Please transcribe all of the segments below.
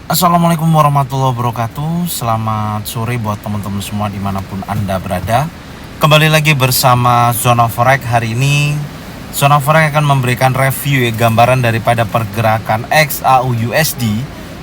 Assalamualaikum warahmatullahi wabarakatuh. Selamat sore buat teman-teman semua dimanapun Anda berada. Kembali lagi bersama Zona Forex. Hari ini Zona Forex akan memberikan review gambaran daripada pergerakan XAU-USD.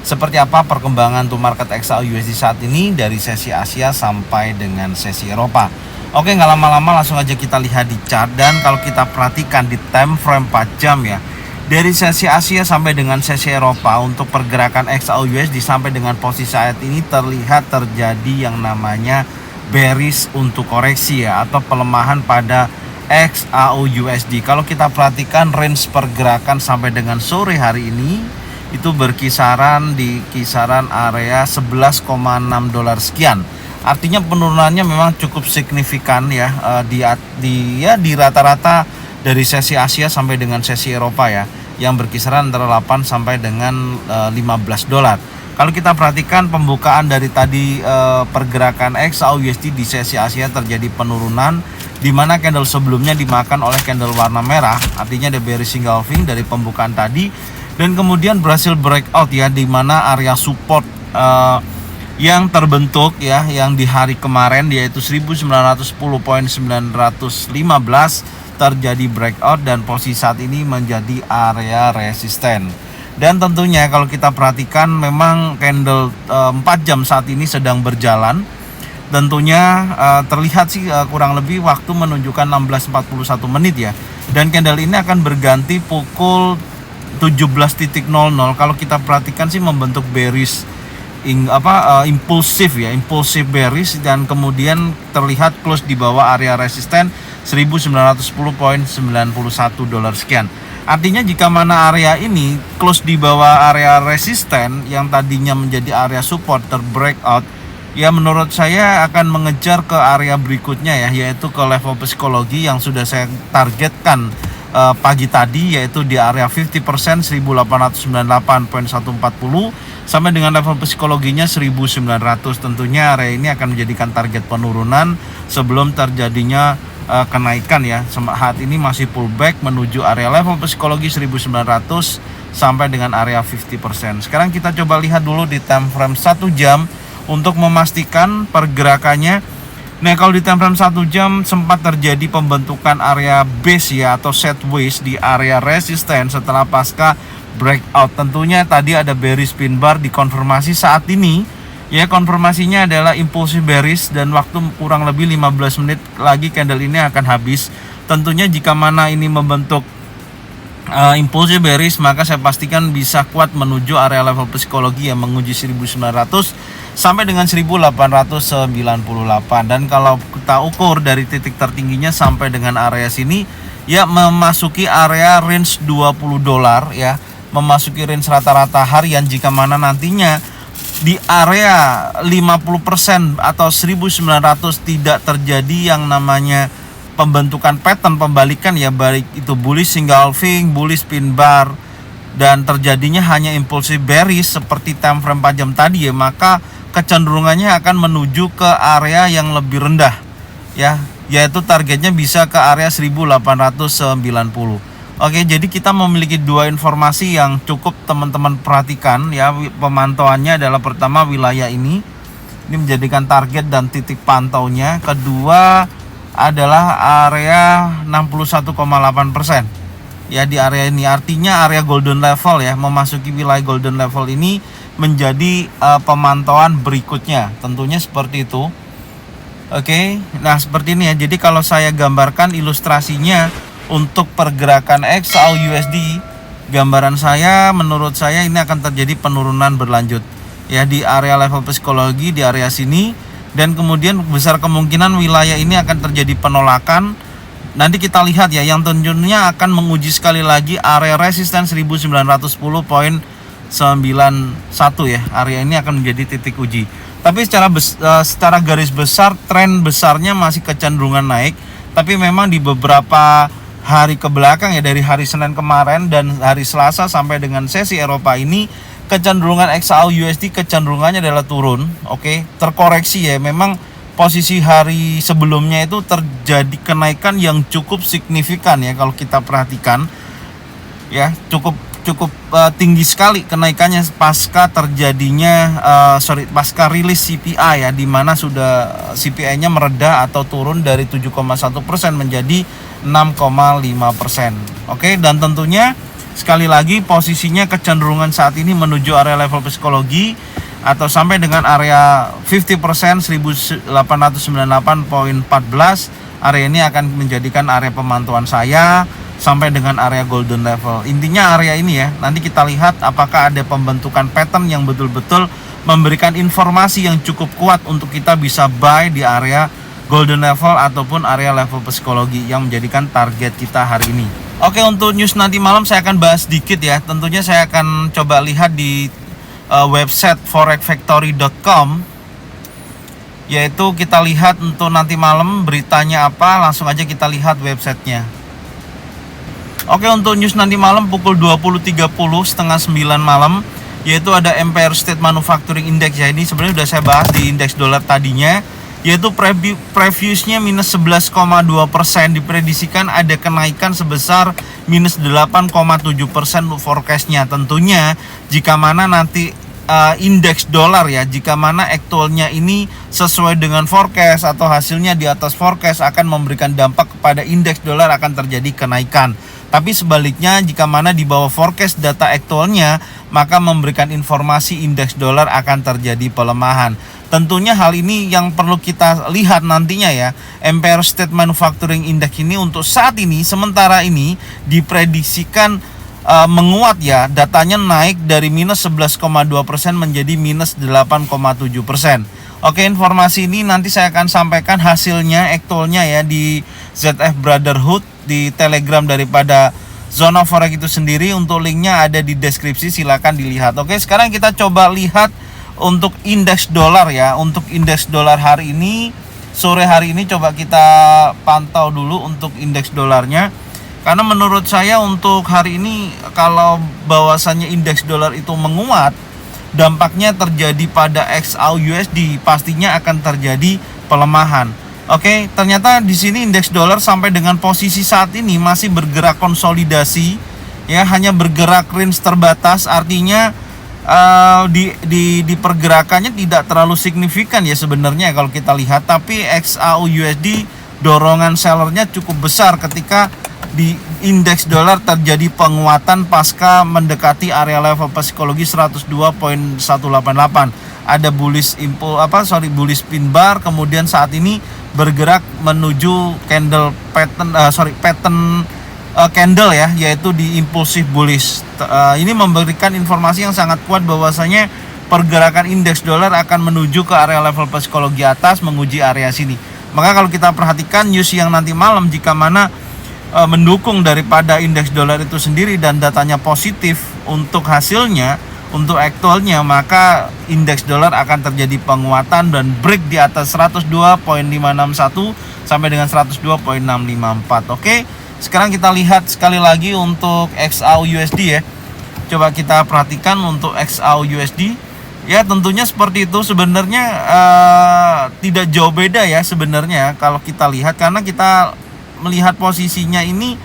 Seperti apa perkembangan untuk market XAU-USD saat ini dari sesi Asia sampai dengan sesi Eropa. Oke, nggak lama-lama langsung aja kita lihat di chart. Dan kalau kita perhatikan di time frame 4 jam ya, dari sesi Asia sampai dengan sesi Eropa untuk pergerakan XAU-USD sampai dengan posisi saat ini terlihat terjadi yang namanya bearish untuk koreksi ya, atau pelemahan pada XAU-USD. Kalau kita perhatikan range pergerakan sampai dengan sore hari ini itu berkisaran di kisaran area 11,6 dolar sekian. Artinya penurunannya memang cukup signifikan ya, di rata-rata dari sesi Asia sampai dengan sesi Eropa ya, yang berkisaran antara 8 sampai dengan 15 dolar. Kalau kita perhatikan pembukaan dari tadi pergerakan XAU-USD di sesi Asia terjadi penurunan, di mana candle sebelumnya dimakan oleh candle warna merah, artinya ada bearish engulfing dari pembukaan tadi, dan kemudian berhasil breakout ya, di mana area support yang terbentuk ya, yang di hari kemarin yaitu 1910.915 terjadi breakout dan posisi saat ini menjadi area resisten. Dan tentunya kalau kita perhatikan memang candle 4 jam saat ini sedang berjalan. Tentunya terlihat sih kurang lebih waktu menunjukkan 16.41 menit ya. Dan candle ini akan berganti pukul 17.00. Kalau kita perhatikan sih membentuk bearish impulsif bearish, dan kemudian terlihat close di bawah area resisten 1910.91 dolar sekian. Artinya jika mana area ini close di bawah area resisten yang tadinya menjadi area support terbreakout, ya menurut saya akan mengejar ke area berikutnya ya, yaitu ke level psikologi yang sudah saya targetkan pagi tadi, yaitu di area 50% 1898.140 sampai dengan level psikologinya 1900. Tentunya area ini akan menjadikan target penurunan sebelum terjadinya kenaikan ya. Saat ini masih pullback menuju area level psikologi 1900 sampai dengan area 50%. Sekarang kita coba lihat dulu di time frame 1 jam untuk memastikan pergerakannya. Nah, kalau di time frame 1 jam sempat terjadi pembentukan area base ya, atau sideways di area resisten setelah pasca breakout. Tentunya tadi ada bearish pin bar dikonfirmasi saat ini. Ya, konfirmasinya adalah impulsif bearish dan waktu kurang lebih 15 menit lagi candle ini akan habis. Tentunya jika mana ini membentuk impulsif bearish, maka saya pastikan bisa kuat menuju area level psikologi yang menguji 1900 sampai dengan 1898. Dan kalau kita ukur dari titik tertingginya sampai dengan area sini ya, memasuki area range 20 dolar ya, memasuki range rata-rata harian. Jika mana nantinya di area 50% atau 1900 tidak terjadi yang namanya pembentukan pattern pembalikan ya, baik itu bullish engulfing, bullish pin bar, dan terjadinya hanya impulsif bearish seperti time frame 4 jam tadi ya, maka kecenderungannya akan menuju ke area yang lebih rendah ya, yaitu targetnya bisa ke area 1890. Oke, jadi kita memiliki dua informasi yang cukup teman-teman perhatikan ya. Pemantauannya adalah pertama wilayah ini menjadikan target dan titik pantaunya. Kedua adalah area 61,8% ya, di area ini. Artinya area golden level ya, memasuki wilayah golden level ini menjadi pemantauan berikutnya. Tentunya seperti itu. Oke, nah seperti ini ya. Jadi kalau saya gambarkan ilustrasinya untuk pergerakan XAU-USD, gambaran saya, menurut saya ini akan terjadi penurunan berlanjut ya di area level psikologi di area sini, dan kemudian besar kemungkinan wilayah ini akan terjadi penolakan. Nanti kita lihat ya, yang tentunya akan menguji sekali lagi area resisten 1910.91 ya. Area ini akan menjadi titik uji. Tapi secara garis besar tren besarnya masih kecenderungan naik, tapi memang di beberapa hari ke belakang ya, dari hari Senin kemarin dan hari Selasa sampai dengan sesi Eropa ini, kecenderungan XAU-USD kecenderungannya adalah turun. Oke, terkoreksi ya. Memang posisi hari sebelumnya itu terjadi kenaikan yang cukup signifikan ya, kalau kita perhatikan ya, cukup cukup tinggi sekali kenaikannya pasca terjadinya pasca rilis CPI ya, di mana sudah CPI-nya mereda atau turun dari 7,1% menjadi 6,5%. Oke, dan tentunya sekali lagi posisinya kecenderungan saat ini menuju area level psikologi atau sampai dengan area 50% 1898.14. Area ini akan menjadikan area pemantauan saya sampai dengan area golden level. Intinya area ini ya, nanti kita lihat apakah ada pembentukan pattern yang betul-betul memberikan informasi yang cukup kuat untuk kita bisa buy di area golden level ataupun area level psikologi yang menjadikan target kita hari ini. Oke, untuk news nanti malam saya akan bahas sedikit ya. Tentunya saya akan coba lihat di website forexfactory.com, yaitu kita lihat untuk nanti malam beritanya apa, langsung aja kita lihat websitenya. Oke, untuk news nanti malam pukul 20.30 setengah 9 malam, yaitu ada Empire State Manufacturing Index ya. Ini sebenarnya sudah saya bahas di indeks dolar tadinya, yaitu previousnya minus 11,2%, diprediksikan ada kenaikan sebesar minus 8,7% untuk forecastnya. Tentunya jika mana nanti indeks dolar ya, jika mana aktualnya ini sesuai dengan forecast atau hasilnya di atas forecast, akan memberikan dampak kepada indeks dolar akan terjadi kenaikan. Tapi sebaliknya jika mana di bawah forecast data aktualnya, maka memberikan informasi indeks dolar akan terjadi pelemahan. Tentunya hal ini yang perlu kita lihat nantinya ya. Empire State Manufacturing Index ini untuk saat ini sementara ini diprediksikan menguat ya. Datanya naik dari minus 11,2% menjadi minus 8,7%. Oke, informasi ini nanti saya akan sampaikan hasilnya aktualnya ya di ZF Brotherhood, di Telegram daripada Zona Forex itu sendiri. Untuk linknya ada di deskripsi, silakan dilihat. Oke, sekarang kita coba lihat untuk indeks dolar ya. Untuk indeks dolar hari ini, sore hari ini coba kita pantau dulu untuk indeks dolarnya. Karena menurut saya untuk hari ini kalau bahwasannya indeks dolar itu menguat, dampaknya terjadi pada XAUUSD, pastinya akan terjadi pelemahan. Oke, ternyata di sini indeks dolar sampai dengan posisi saat ini masih bergerak konsolidasi ya, hanya bergerak range terbatas, artinya di pergerakannya tidak terlalu signifikan ya sebenarnya kalau kita lihat. Tapi XAUUSD dorongan sellernya cukup besar ketika di indeks dolar terjadi penguatan pasca mendekati area level psikologi 102.188. Ada bullish bullish pin bar, kemudian saat ini bergerak menuju pattern candle ya, yaitu di impulsif bullish. Ini memberikan informasi yang sangat kuat bahwasanya pergerakan indeks dolar akan menuju ke area level psikologi atas, menguji area sini. Maka kalau kita perhatikan news yang nanti malam, jika mana mendukung daripada indeks dolar itu sendiri dan datanya positif untuk hasilnya, untuk aktualnya, maka indeks dolar akan terjadi penguatan dan break di atas 102.561 sampai dengan 102.654. Oke, sekarang kita lihat sekali lagi untuk XAUUSD ya. Coba kita perhatikan untuk XAUUSD ya, tentunya seperti itu sebenarnya, tidak jauh beda ya sebenarnya kalau kita lihat, karena kita melihat posisinya ini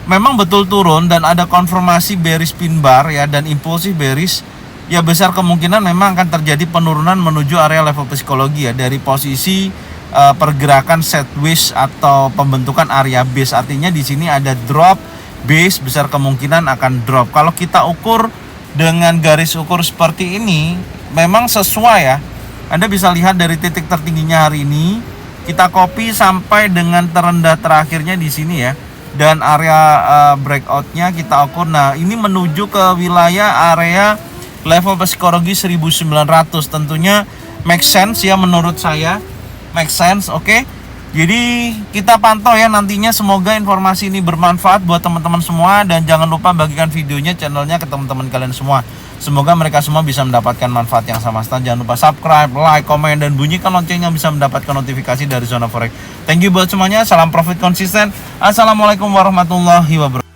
memang betul turun dan ada konfirmasi bearish pin bar ya, dan impulsif bearish ya, besar kemungkinan memang akan terjadi penurunan menuju area level psikologi ya, dari posisi pergerakan sideways atau pembentukan area base. Artinya di sini ada drop base, besar kemungkinan akan drop. Kalau kita ukur dengan garis ukur seperti ini memang sesuai ya. Anda bisa lihat dari titik tertingginya hari ini, kita copy sampai dengan terendah terakhirnya di sini ya, dan area breakoutnya kita ukur. Nah, ini menuju ke wilayah area level psikologi 1900. Tentunya make sense ya, menurut saya make sense. Oke, jadi kita pantau ya nantinya. Semoga informasi ini bermanfaat buat teman-teman semua, dan jangan lupa bagikan videonya, channelnya ke teman-teman kalian semua. Semoga mereka semua bisa mendapatkan manfaat yang sama. Jangan lupa subscribe, like, komen, dan bunyikan loncengnya bisa mendapatkan notifikasi dari Zona Forex. Thank you buat semuanya. Salam profit konsisten. Assalamualaikum warahmatullahi wabarakatuh.